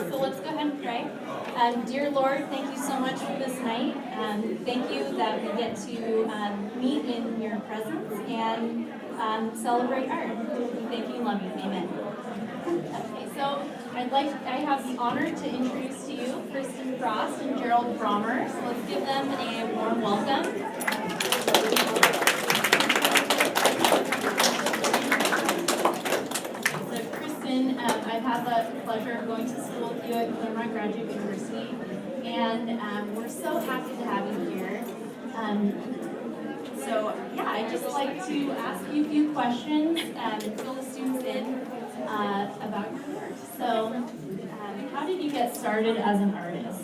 So let's go ahead and pray. Dear Lord, thank you so much for this night. Thank you that we get to meet in your presence and celebrate art. We thank you and love you. Amen. Okay, so I have the honor to introduce to you Kristin and Gerald Brommer. So let's give them a warm welcome. I've had the pleasure of going to school with you at Brommer Graduate University, and we're so happy to have you here. I'd just like to ask you a few questions and fill the students in about your work. So, how did you get started as an artist?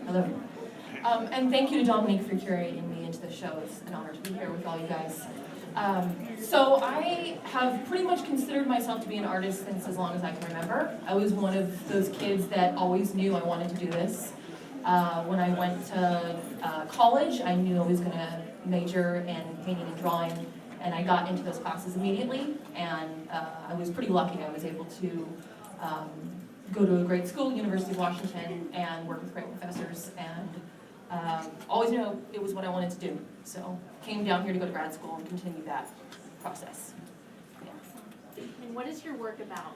Hello. And thank you to Dominique for curating me into the show. It's an honor to be here with all you guys. So I have pretty much considered myself to be an artist since as long as I can remember. I was one of those kids that always knew I wanted to do this. When I went to college, I knew I was going to major in painting and drawing, and I got into those classes immediately, and I was pretty lucky. I was able to go to a great school, University of Washington, and work with great professors, and always knew it was what I wanted to do. So came down here to go to grad school and continue that process. Yeah. And what is your work about?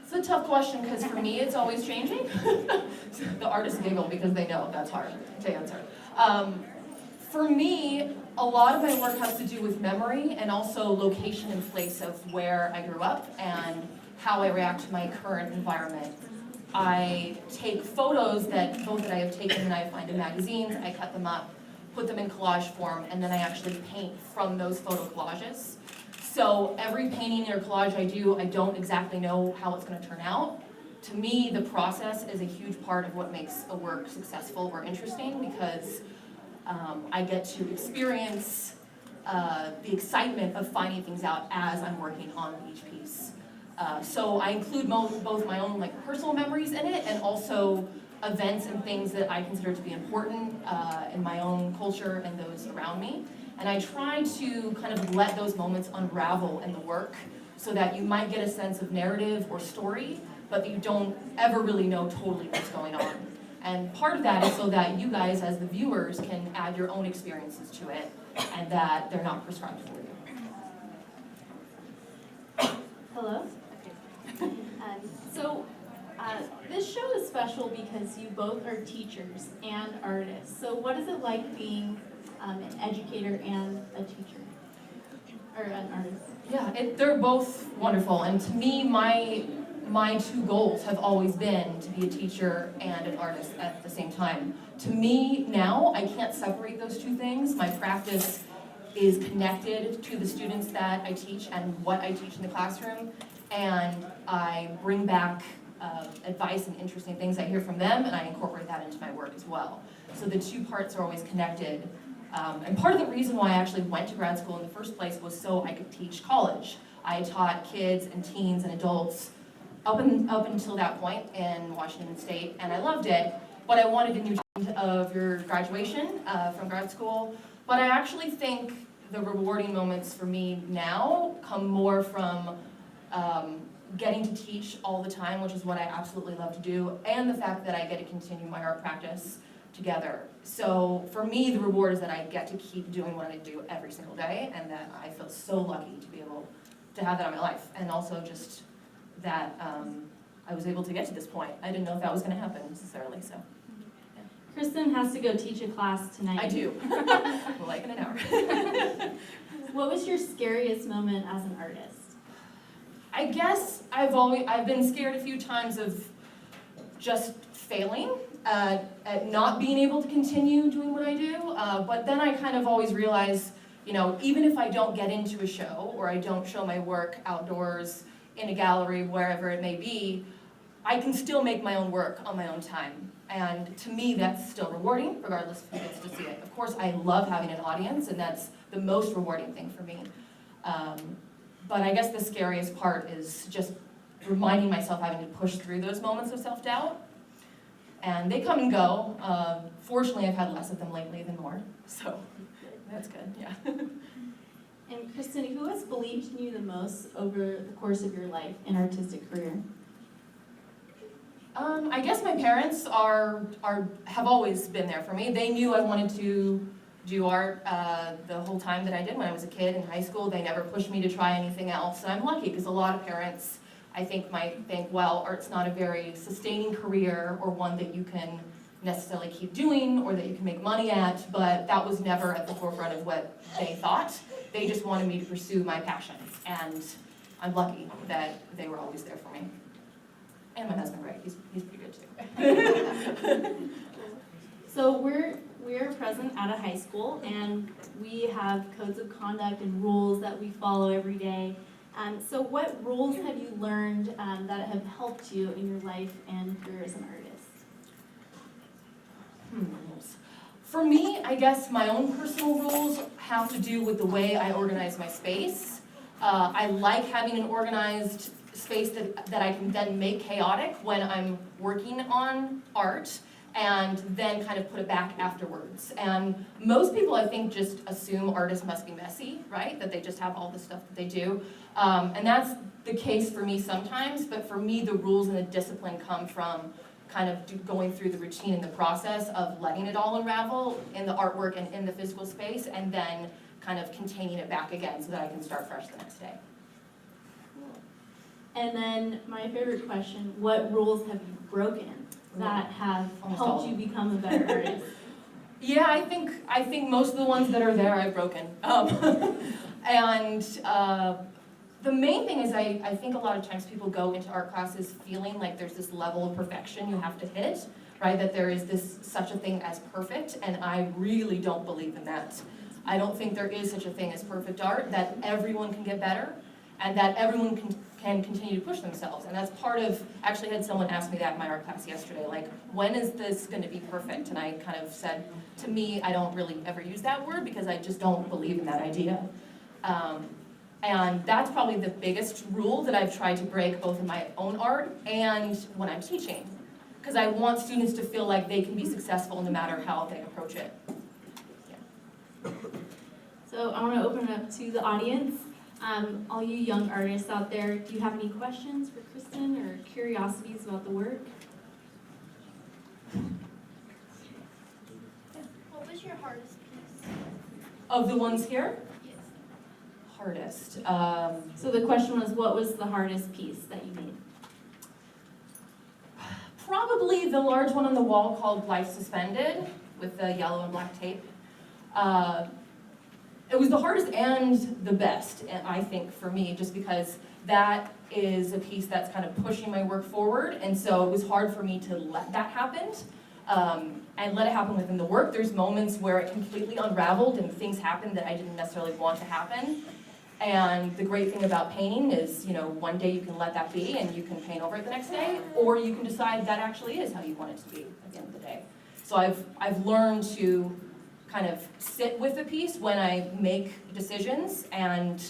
It's a tough question because for me it's always changing. The artists giggle because they know that's hard to answer. For me, a lot of my work has to do with memory and also location and place of where I grew up and how I react to my current environment. I take photos that I have taken and I find in magazines, I cut them up, put them in collage form, and then I actually paint from those photo collages. So every painting or collage I do, I don't exactly know how it's going to turn out. To me, the process is a huge part of what makes a work successful or interesting because I get to experience the excitement of finding things out as I'm working on each piece. So I include both my own personal memories in it and also events and things that I consider to be important in my own culture and those around me. And I try to kind of let those moments unravel in the work so that you might get a sense of narrative or story, but you don't ever really know totally what's going on. And part of that is so that you guys as the viewers can add your own experiences to it and that they're not prescribed for you. Hello? Okay. This show is special because you both are teachers and artists. So what is it like being an educator and a teacher? Or an artist? Yeah, they're both wonderful. And to me, my two goals have always been to be a teacher and an artist at the same time. To me now, I can't separate those two things. My practice is connected to the students that I teach and what I teach in the classroom. And I bring back advice and interesting things I hear from them, and I incorporate that into my work as well. So the two parts are always connected. And part of the reason why I actually went to grad school in the first place was so I could teach college. I taught kids and teens and adults up until that point in Washington State, and I loved it, but I wanted a new challenge of your graduation from grad school. But I actually think the rewarding moments for me now come more from getting to teach all the time, which is what I absolutely love to do, and the fact that I get to continue my art practice together. So for me, the reward is that I get to keep doing what I do every single day, and that I feel so lucky to be able to have that in my life, and also just that I was able to get to this point. I didn't know if that was going to happen necessarily, so. Yeah. Kristin has to go teach a class tonight. I do, like in an hour. What was your scariest moment as an artist? I guess I've been scared a few times of just failing, at not being able to continue doing what I do, but then I kind of always realize, even if I don't get into a show or I don't show my work outdoors in a gallery, wherever it may be, I can still make my own work on my own time. And to me, that's still rewarding, regardless of who gets to see it. Of course, I love having an audience, and that's the most rewarding thing for me. But I guess the scariest part is just reminding myself having to push through those moments of self-doubt. And they come and go. Fortunately, I've had less of them lately than more, so that's good, yeah. And Kristin, who has believed in you the most over the course of your life and artistic career? I guess my parents have always been there for me. They knew I wanted to do art the whole time that I did when I was a kid in high school. They never pushed me to try anything else. And I'm lucky because a lot of parents, I think, might think, well, art's not a very sustaining career or one that you can necessarily keep doing or that you can make money at, but that was never at the forefront of what they thought. They just wanted me to pursue my passions, and I'm lucky that they were always there for me. And my husband, Greg, he's pretty good too. So we're present at a high school, and we have codes of conduct and rules that we follow every day. So what rules have you learned that have helped you in your life and career as an artist? For me, I guess my own personal rules have to do with the way I organize my space. I like having an organized space that I can then make chaotic when I'm working on art and then kind of put it back afterwards. And most people, I think, just assume artists must be messy, right? That they just have all the stuff that they do. And that's the case for me sometimes, but for me, the rules and the discipline come from kind of going through the routine and the process of letting it all unravel in the artwork and in the physical space, and then kind of containing it back again so that I can start fresh the next day. And then my favorite question, what rules have you broken that have helped you become a better artist? Yeah, I think most of the ones that are there I've broken. And the main thing is I think a lot of times people go into art classes feeling like there's this level of perfection you have to hit, right? That there is such a thing as perfect, and I really don't believe in that. I don't think there is such a thing as perfect art, that everyone can get better, and that everyone can continue to push themselves. And that's part of, actually had someone ask me that in my art class yesterday, like, when is this going to be perfect? And I kind of said, to me, I don't really ever use that word because I just don't believe in that idea. And that's probably the biggest rule that I've tried to break both in my own art and when I'm teaching. Because I want students to feel like they can be successful no matter how they approach it. Yeah. So I want to open it up to the audience. All you young artists out there, do you have any questions for Kristin or curiosities about the work? What was your hardest piece? Of the ones here? Yes. Hardest. So the question was, what was the hardest piece that you made? Probably the large one on the wall called Life Suspended with the yellow and black tape. It was the hardest and the best, I think, for me, just because that is a piece that's kind of pushing my work forward, and so it was hard for me to let that happen, and let it happen within the work. There's moments where it completely unraveled and things happened that I didn't necessarily want to happen. And the great thing about painting is, you know, one day you can let that be and you can paint over it the next day, or you can decide that actually is how you want it to be at the end of the day. So I've learned to kind of sit with a piece when I make decisions and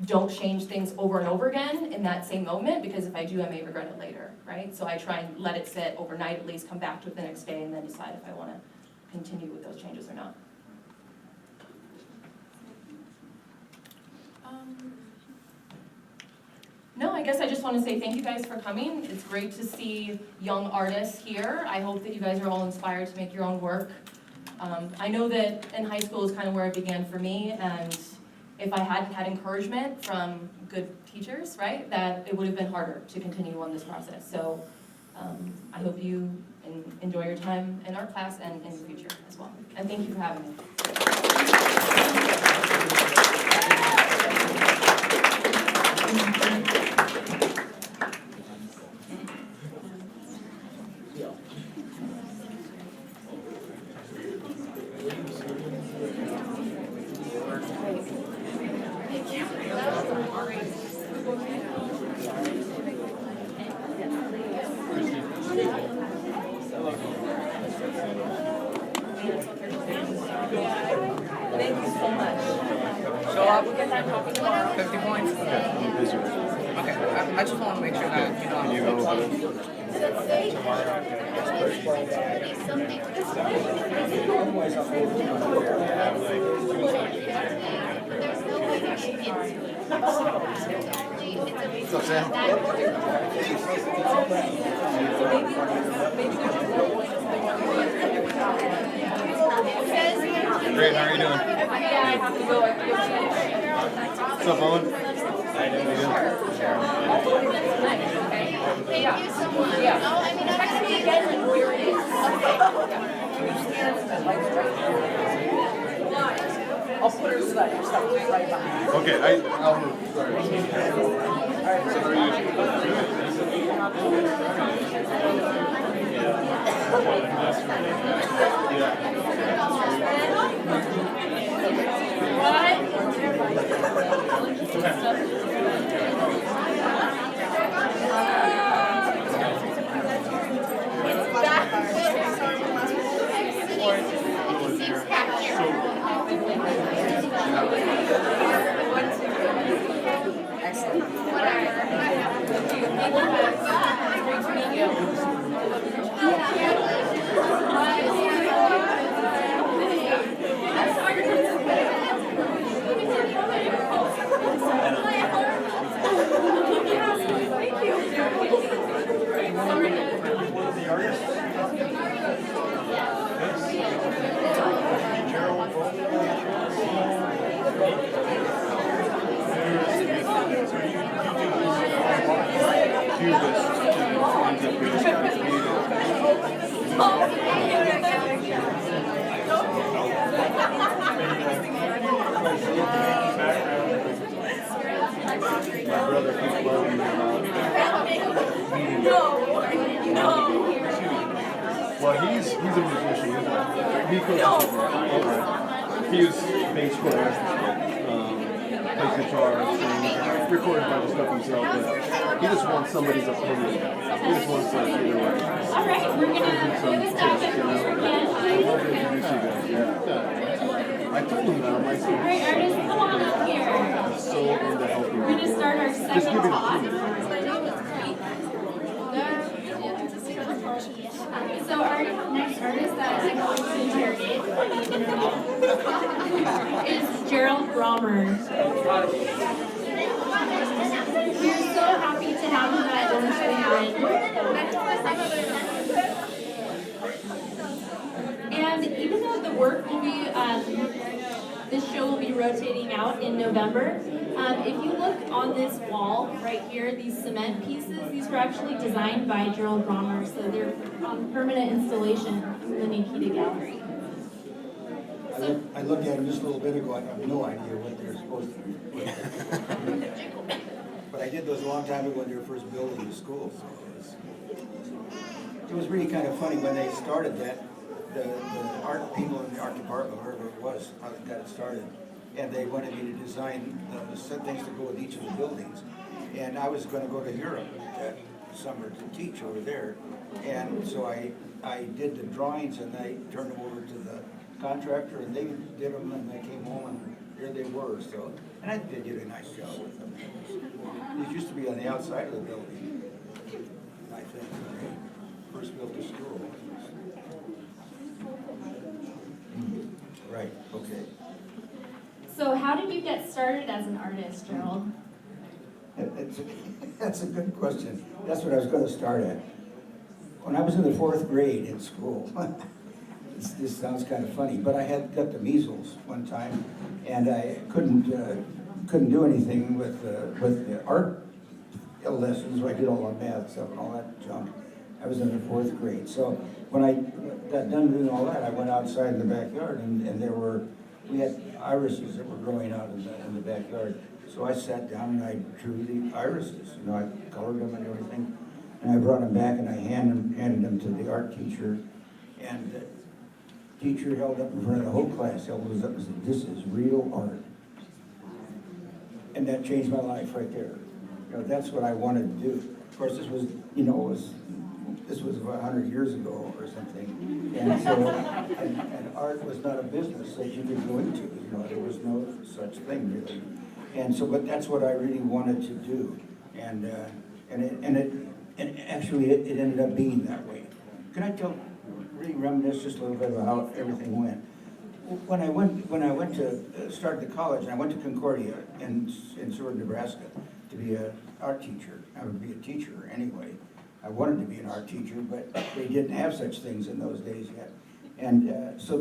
don't change things over and over again in that same moment, because if I do, I may regret it later, right? So I try and let it sit overnight at least, come back to it the next day, and then decide if I want to continue with those changes or not. No, I guess I just want to say thank you guys for coming. It's great to see young artists here. I hope that you guys are all inspired to make your own work. I know that in high school is kind of where it began for me, and if I hadn't had encouragement from good teachers, right, that it would have been harder to continue on this process. So I hope you enjoy your time in art class and in the future as well. And thank you for having me. Thank you so much. Show up. We'll get that coffee tomorrow. 50 points. Okay. I just want to make sure that you know. there's no way to get into it. It's a Sam? Great, how are you doing? What's up, Owen? Thank you so much. No, I mean, I'm actually again when we're in. I'll put her so that your stuff is right behind. Okay, I'll move. Sorry. So how are Well, he's a musician. He coaches. He was bass player, plays guitar, sings, records a bunch of stuff himself, but he just wants somebody's opinion. He just wants to, you know, like, All right, we're gonna some tips, you know. I'd love to introduce you guys, yeah. I told him that, I'm like, All right, artists, come on up here. I'm so into helping We're gonna people. start our Just second give me the talk. truth. So our next artist that I'm going to interrogate is Gerald Brommer. We're so happy to have him at Orange Lutheran. And even though the work will be, this show will be rotating out in November, if you look on this wall right here, these cement pieces, these were actually designed by Gerald Brommer, so they're on permanent installation in the Nikita Gallery. I looked at them just a little bit ago, I have no idea what they're supposed to be. But I did those a long time ago when they were first building the school, so it was really kind of funny when they started that, the art people in the art department, wherever it was, how they got it started, and they wanted me to design some things to go with each of the buildings. And I was going to go to Europe that summer to teach over there, and so I did the drawings and I turned them over to the contractor, and they did them, and I came home and here they were. So, and I did a nice job with them. These used to be on the outside of the building, I think, when they first built the school. Right, okay. So how did you get started as an artist, Gerald? That's a good question. That's what I was going to start at. When I was in the 4th grade in school, this sounds kind of funny, but I had got the measles one time, and I couldn't do anything with the art lessons. So I did all the math stuff and all that junk. I was in the 4th grade. So when I got done doing all that, I went outside in the backyard, and we had irises that were growing out in the backyard. So I sat down and I drew the irises. You know, I colored them and everything. And I brought them back and I handed them to the art teacher. And the teacher held up in front of the whole class, held those up and said, "This is real art." And that changed my life right there. You know, that's what I wanted to do. Of course, this was, you know, this was about 100 years ago or something. And so, and art was not a business that you could go into. You know, there was no such thing really. And so, but that's what I really wanted to do. And actually it ended up being that way. Can I really reminisce just a little bit about how everything went? when I went to start the college, and I went to Concordia in Seward, Nebraska, to be an art teacher. I would be a teacher anyway. I wanted to be an art teacher, but they didn't have such things in those days yet. And so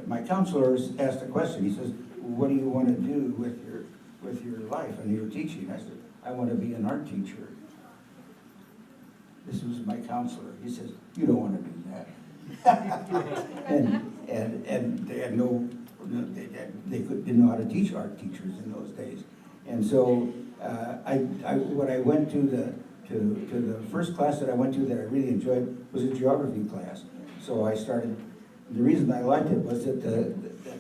my counselor asked a question. He says, "What do you want to do with your life and your teaching?" I said, "I want to be an art teacher." This was my counselor. He says, "You don't want to do that." and they had didn't know how to teach art teachers in those days. And so when I went to the first class that I went to that I really enjoyed was a geography class. So I started. The reason I liked it was that the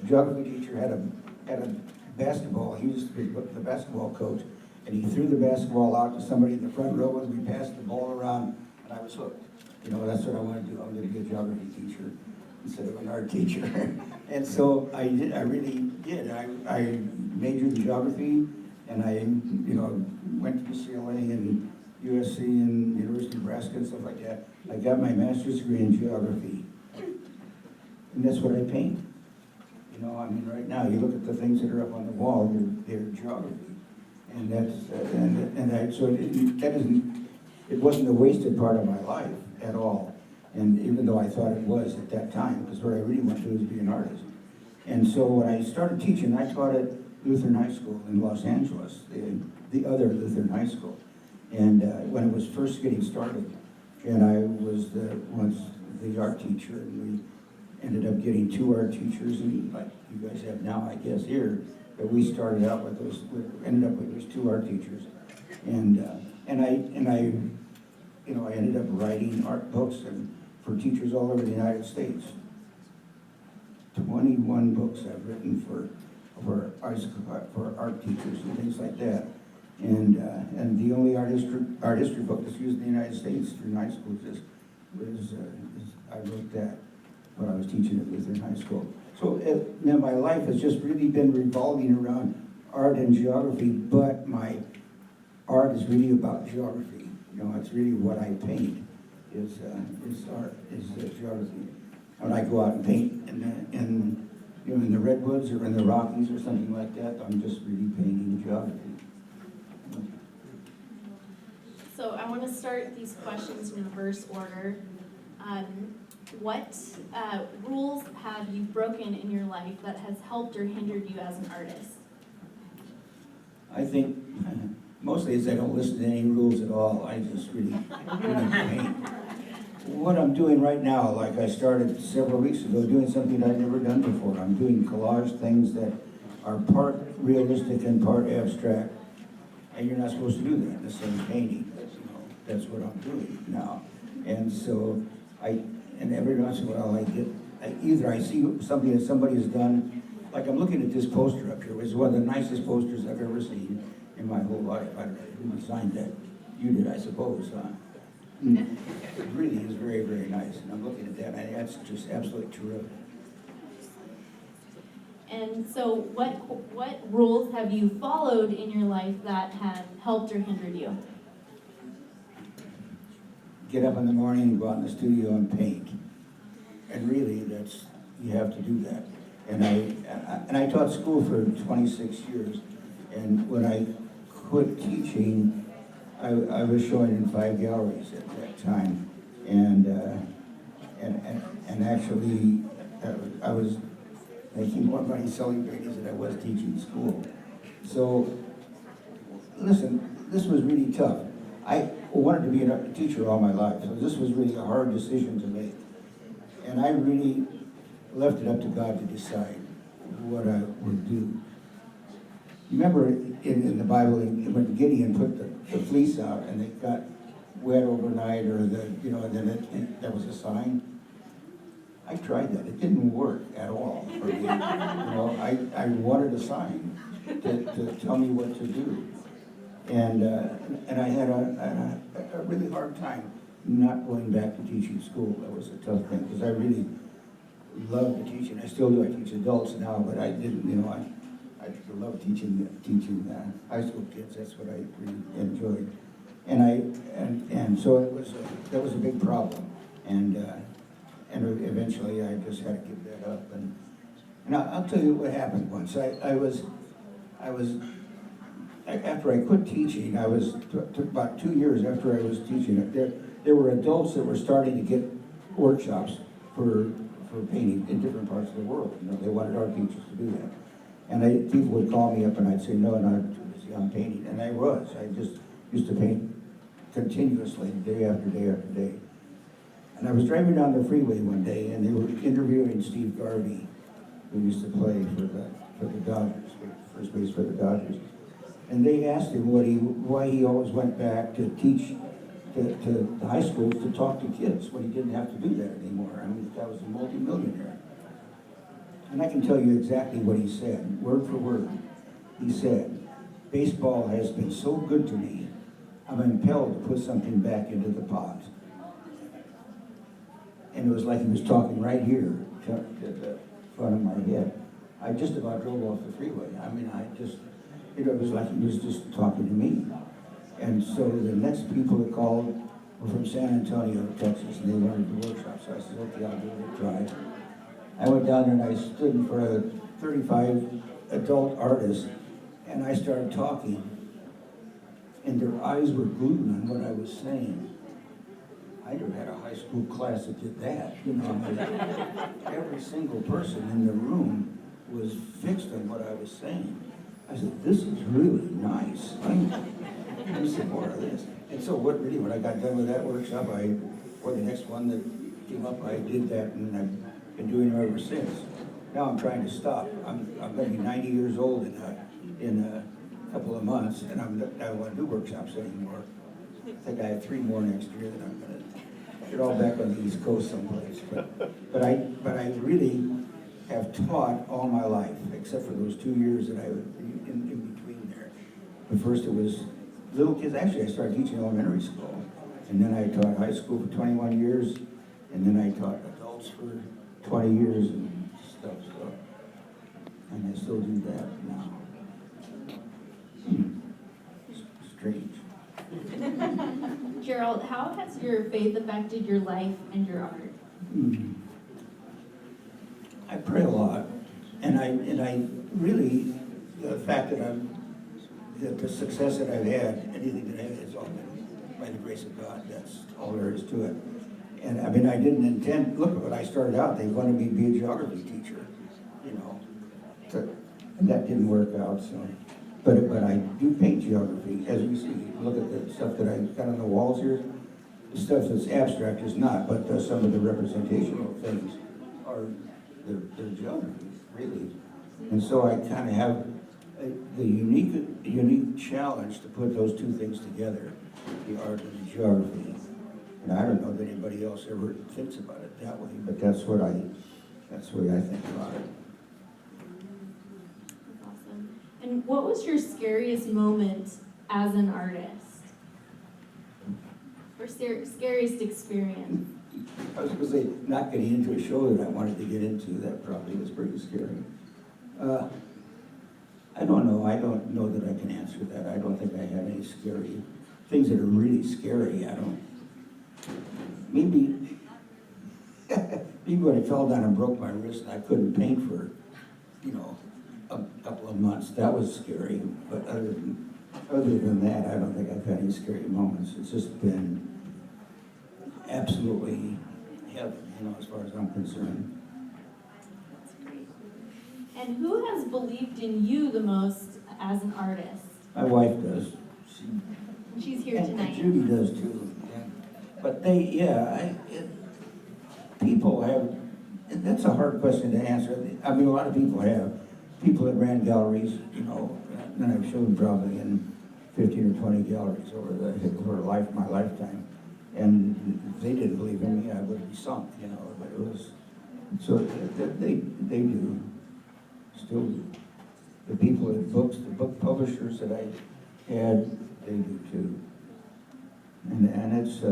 geography teacher had a basketball. He was the basketball coach, and he threw the basketball out to somebody in the front row, and we passed the ball around, and I was hooked. You know, that's what I want to do. I'm going to be a geography teacher instead of an art teacher. And so I really did. I majored in geography, and I, went to UCLA and USC and University of Nebraska and stuff like that. I got my master's degree in geography, and that's what I paint. You know, I mean, right now you look at the things that are up on the wall; they're geography, and it wasn't a wasted part of my life at all. And even though I thought it was at that time, because what I really wanted to do was be an artist. And so when I started teaching, I taught at Lutheran High School in Los Angeles, the other Lutheran high school. And when it was first getting started, and I was once the art teacher, and we ended up getting 2 art teachers, and like you guys have now, I guess, here. But we started out with ended up with those 2 art teachers, and I ended up writing art books for teachers all over the United States. 21 books I've written for art teachers and things like that. And the only art history book that's used in the United States through high schools is I wrote that when I was teaching at Lutheran High School. So my life has just really been revolving around art and geography, but my art is really about geography. You know, it's really what I paint is art, is geography. When I go out and paint in the redwoods or in the Rockies or something like that, I'm just really painting geography. So I want to start these questions in reverse order. What rules have you broken in your life that has helped or hindered you as an artist? I think mostly is I don't listen to any rules at all. I just really paint. What I'm doing right now, like I started several weeks ago, doing something I'd never done before. I'm doing collage things that are part realistic and part abstract. And you're not supposed to do that in the same painting. That's what I'm doing now. And so and every once in a while I see something that somebody has done, like I'm looking at this poster up here, which is one of the nicest posters I've ever seen in my whole life. I don't know who designed that. You did, I suppose, huh? It really is very, very nice. And I'm looking at that, and that's just absolutely terrific. And so what rules have you followed in your life that have helped or hindered you? Get up in the morning and go out in the studio and paint. And really, you have to do that. And I taught school for 26 years. And when I quit teaching, I was showing in 5 galleries at that time. And actually, I was making more money selling paintings than I was teaching school. So, listen, this was really tough. I wanted to be a teacher all my life, so this was really a hard decision to make. And I really left it up to God to decide what I would do. Remember in the Bible, when Gideon put the fleece out and it got wet overnight, or then there was a sign? I tried that. It didn't work at all for me. I wanted a sign to tell me what to do. And I had a really hard time not going back to teaching school. That was a tough thing, because I really loved the teaching. I still do. I teach adults now, but I didn't, I love teaching high school kids. That's what I really enjoyed. And so that was a big problem. And eventually I just had to give that up. And I'll tell you what happened once. After I quit teaching, took about 2 years after I was teaching, there were adults that were starting to get workshops for painting in different parts of the world. You know, they wanted art teachers to do that. And people would call me up and I'd say, no, I'm painting. And I just used to paint continuously, day after day after day. And I was driving down the freeway one day and they were interviewing Steve Garvey, who used to play for the Dodgers, first base for the Dodgers. And they asked him why he always went back to teach to the high schools to talk to kids when he didn't have to do that anymore. I mean, the guy was a multimillionaire. And I can tell you exactly what he said, word for word. He said, baseball has been so good to me, I'm impelled to put something back into the pot. And it was like he was talking right here to the front of my head. I just about drove off the freeway. I mean, it was like he was just talking to me. And so the next people that called were from San Antonio, Texas, and they wanted the workshop. So I said, okay, I'll give it a try. I went down there and I stood in front of 35 adult artists, and I started talking, and their eyes were glued on what I was saying. I never had a high school class that did that, you know. Every single person in the room was fixed on what I was saying. I said, this is really nice. I need some more of this. And so when I got done with that workshop, or the next one that came up, I did that, and I've been doing it ever since. Now I'm trying to stop. I'm going to be 90 years old in a couple of months, and I don't want to do workshops anymore. I think I have 3 more next year that I'm going to get all back on the East Coast someplace. But I really have taught all my life, except for those 2 years that I was in between there. But first it was little kids. Actually, I started teaching elementary school, and then I taught high school for 21 years, and then I taught adults for 20 years and stuff. So, and I still do that now. Strange. Gerald, how has your faith affected your life and your art? I pray a lot, and I really, the fact that the success that I've had, anything that I've had, has all been by the grace of God. That's all there is to it. And I mean, I didn't intend. Look, when I started out, they wanted me to be a geography teacher, you know, and that didn't work out. So, but I do paint geography, as you see. Look at the stuff that I got on the walls here. The stuff that's abstract is not, but some of the representational things are the geography, really. And so I kind of have the unique challenge to put those two things together, the art and the geography. And I don't know that anybody else ever thinks about it that way, but that's the way I think about it. That's awesome. And what was your scariest moment as an artist? Or scariest experience? I was going to say, not getting into a show that I wanted to get into, that probably was pretty scary. I don't know. I don't know that I can answer that. I don't think I had any scary things that are really scary. I don't. Maybe when I fell down and broke my wrist and I couldn't paint for, a couple of months. That was scary. But other than that, I don't think I've had any scary moments. It's just been absolutely heaven, as far as I'm concerned. That's great. And who has believed in you the most as an artist? My wife does. She's here tonight. And Judy does too. Yeah. But people have, and that's a hard question to answer. I mean, a lot of people have. People that ran galleries, and I've shown probably in 15 or 20 galleries over my lifetime. And if they didn't believe in me, I would be sunk, but it was, so they do, still do. The people at books, the book publishers that I had, they do too. And it's,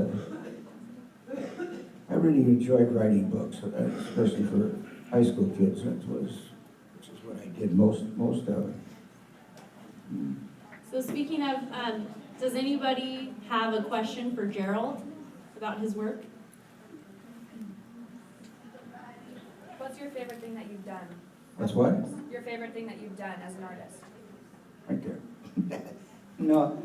I really enjoyed writing books, especially for high school kids, which is what I did most of it. So speaking of, does anybody have a question for Gerald about his work? What's your favorite thing that you've done? What's what? Your favorite thing that you've done as an artist? Right there. No,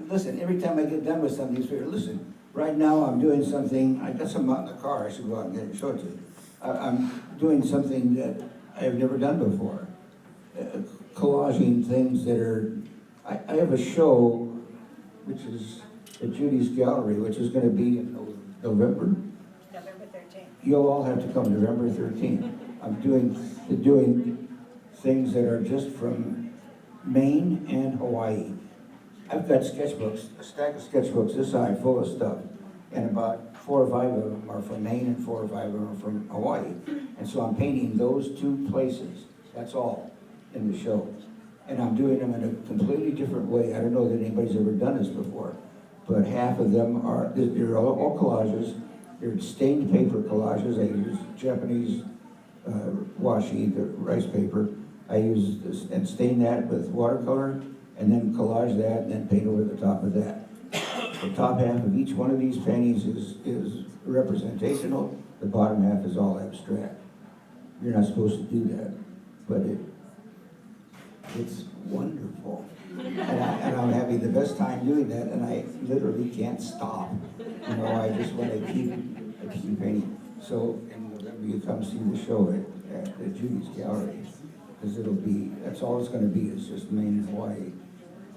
listen, every time I get done with something, it's fair. Listen, right now I'm doing something, I got some out in the car, I should go out and get it and show it to you. I'm doing something that I've never done before. Collaging things that are, I have a show, which is at Judy's Gallery, which is gonna be in November. November 13th. You'll all have to come November 13th. I'm doing things that are just from Maine and Hawaii. I've got sketchbooks, a stack of sketchbooks this high full of stuff, and about 4 or 5 of them are from Maine and 4 or 5 of them are from Hawaii. And so I'm painting those 2 places, that's all, in the show. And I'm doing them in a completely different way. I don't know that anybody's ever done this before, but half of them are, they're all collages. They're stained paper collages. I use Japanese washi, the rice paper. I use this and stain that with watercolor, and then collage that, and then paint over the top of that. The top half of each one of these paintings is representational. The bottom half is all abstract. You're not supposed to do that, but it's wonderful. And I'm having the best time doing that, and I literally can't stop. You know, I just want to keep painting. So in November, you come see the show at Judy's Gallery, because that's all it's going to be, is just Maine and Hawaii.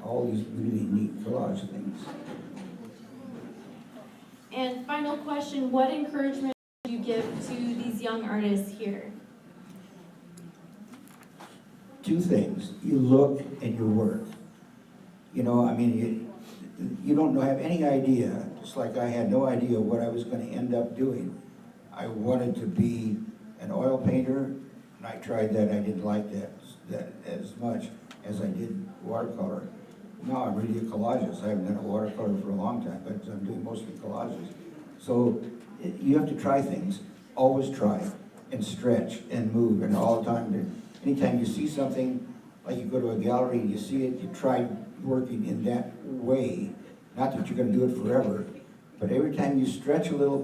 All these really neat collage things. And final question, what encouragement do you give to these young artists here? 2 things. You look and you work. You know, I mean, you don't have any idea, just like I had no idea what I was going to end up doing. I wanted to be an oil painter, and I tried that. I didn't like that as much as I did watercolor. Now I'm really a collagist. I haven't done a watercolor for a long time, but I'm doing mostly collages. So you have to try things. Always try and stretch and move, and all the time. Anytime you see something, like you go to a gallery and you see it, you try working in that way. Not that you're going to do it forever, but every time you stretch a little bit,